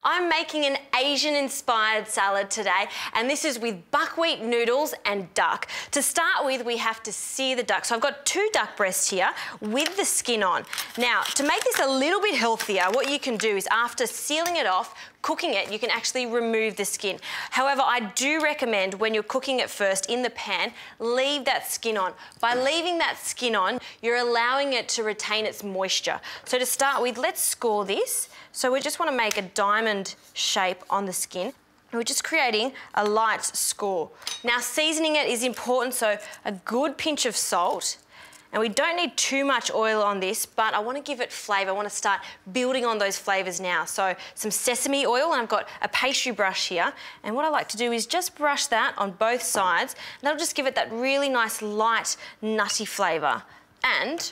I'm making an Asian-inspired salad today, and this is with buckwheat noodles and duck. To start with, we have to sear the duck. So I've got 2 duck breasts here with the skin on. Now, to make this a little bit healthier, what you can do is after sealing it off, cooking it, you can actually remove the skin. However, I do recommend when you're cooking it first in the pan, leave that skin on. By leaving that skin on, you're allowing it to retain its moisture. So to start with, let's score this. So we just want to make a diamond shape on the skin. We're just creating a light score. Now, seasoning it is important, so a good pinch of salt. And we don't need too much oil on this, but I want to give it flavour. I want to start building on those flavours now. So some sesame oil, and I've got a pastry brush here. And what I like to do is just brush that on both sides, and that'll just give it that really nice, light, nutty flavour. And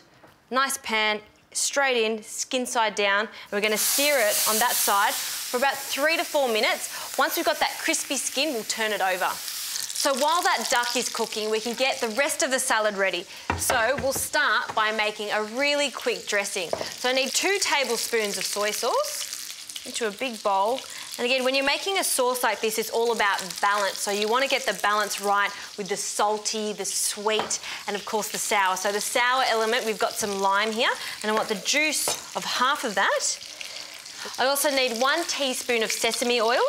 nice pan, straight in, skin side down, and we're going to sear it on that side for about 3 to 4 minutes. Once we've got that crispy skin, we'll turn it over. So while that duck is cooking, we can get the rest of the salad ready. So we'll start by making a really quick dressing. So I need 2 tablespoons of soy sauce into a big bowl. And again, when you're making a sauce like this, it's all about balance. So you want to get the balance right with the salty, the sweet, and of course the sour. So the sour element, we've got some lime here, and I want the juice of half of that. I also need 1 teaspoon of sesame oil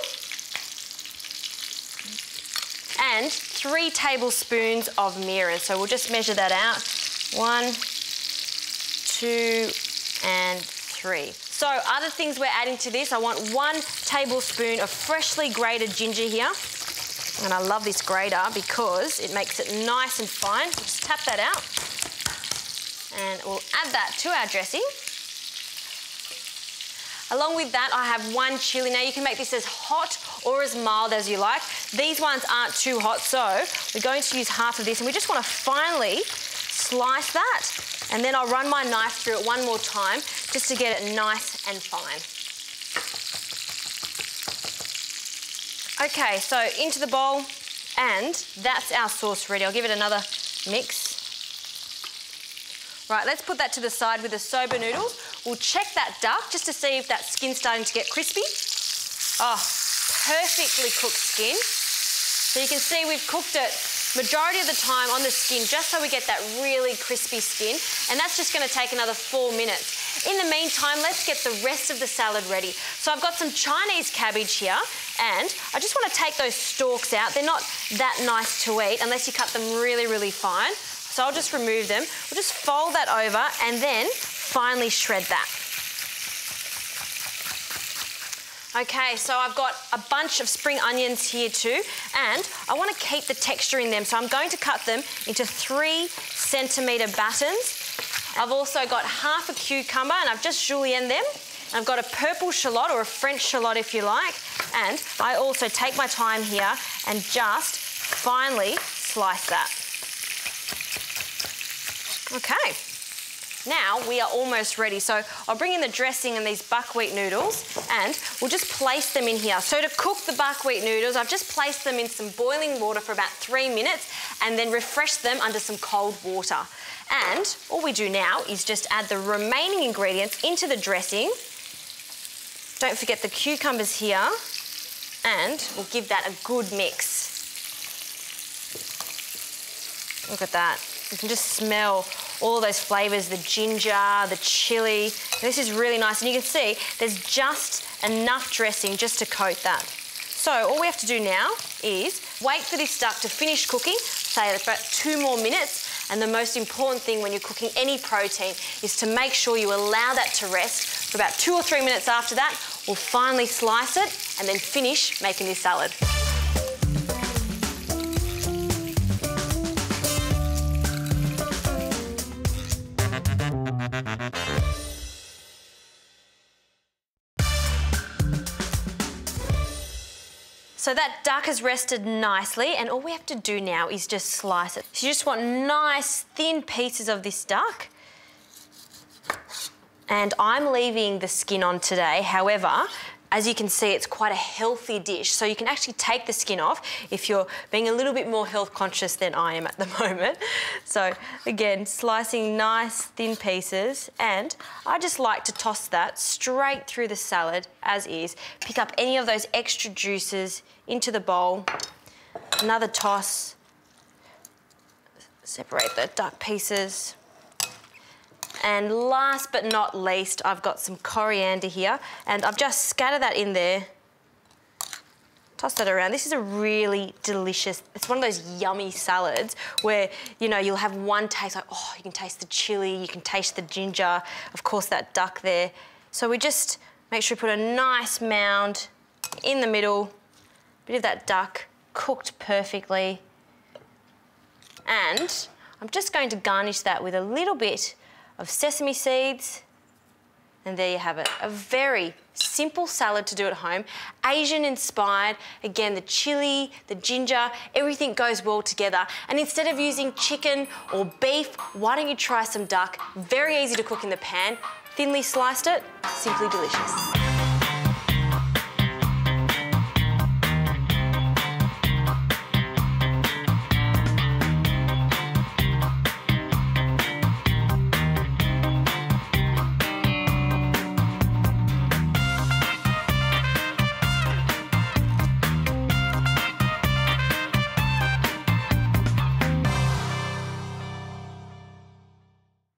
and 3 tablespoons of mirin. So we'll just measure that out. 1, 2, and 3. So other things we're adding to this, I want 1 tablespoon of freshly grated ginger here. And I love this grater because it makes it nice and fine. Just tap that out. And we'll add that to our dressing. Along with that, I have 1 chilli. Now you can make this as hot or as mild as you like. These ones aren't too hot, so we're going to use half of this, and we just want to finely slice that. And then I'll run my knife through it one more time just to get it nice and fine. Okay, so into the bowl, and that's our sauce ready. I'll give it another mix. Right, let's put that to the side with the soba noodles. We'll check that duck just to see if that skin's starting to get crispy. Oh, perfectly cooked skin. So you can see we've cooked it majority of the time on the skin just so we get that really crispy skin, and that's just going to take another 4 minutes. In the meantime, let's get the rest of the salad ready. So I've got some Chinese cabbage here, and I just want to take those stalks out. They're not that nice to eat unless you cut them really, really fine. So I'll just remove them. We'll just fold that over and then finely shred that. Okay, so I've got a bunch of spring onions here too, and I want to keep the texture in them, so I'm going to cut them into 3-centimetre battens. I've also got half a cucumber, and I've just julienned them. I've got a purple shallot, or a French shallot if you like, and I also take my time here and just finely slice that. Okay. Now we are almost ready. So I'll bring in the dressing and these buckwheat noodles, and we'll just place them in here. So to cook the buckwheat noodles, I've just placed them in some boiling water for about 3 minutes and then refreshed them under some cold water. And all we do now is just add the remaining ingredients into the dressing. Don't forget the cucumbers here, and we'll give that a good mix. Look at that. You can just smell all those flavours, the ginger, the chilli. This is really nice, and you can see there's just enough dressing just to coat that. So all we have to do now is wait for this duck to finish cooking, say it's about 2 more minutes, and the most important thing when you're cooking any protein is to make sure you allow that to rest for about 2 or 3 minutes. After that, we'll finally slice it and then finish making this salad. So that duck has rested nicely, and all we have to do now is just slice it. So you just want nice, thin pieces of this duck. And I'm leaving the skin on today. However, As you can see, it's quite a healthy dish, so you can actually take the skin off if you're being a little bit more health conscious than I am at the moment. So again, slicing nice thin pieces, and I just like to toss that straight through the salad as is. Pick up any of those extra juices into the bowl. Another toss. Separate the duck pieces. And last but not least, I've got some coriander here, and I've just scattered that in there. Toss that around. This is a really delicious, it's one of those yummy salads where, you know, you'll have one taste, like, oh, you can taste the chilli, you can taste the ginger, of course that duck there. So we just make sure we put a nice mound in the middle, bit of that duck cooked perfectly. And I'm just going to garnish that with a little bit of sesame seeds, and there you have it. A very simple salad to do at home, Asian inspired. Again, the chili, the ginger, everything goes well together. And instead of using chicken or beef, why don't you try some duck? Very easy to cook in the pan, thinly sliced it, simply delicious.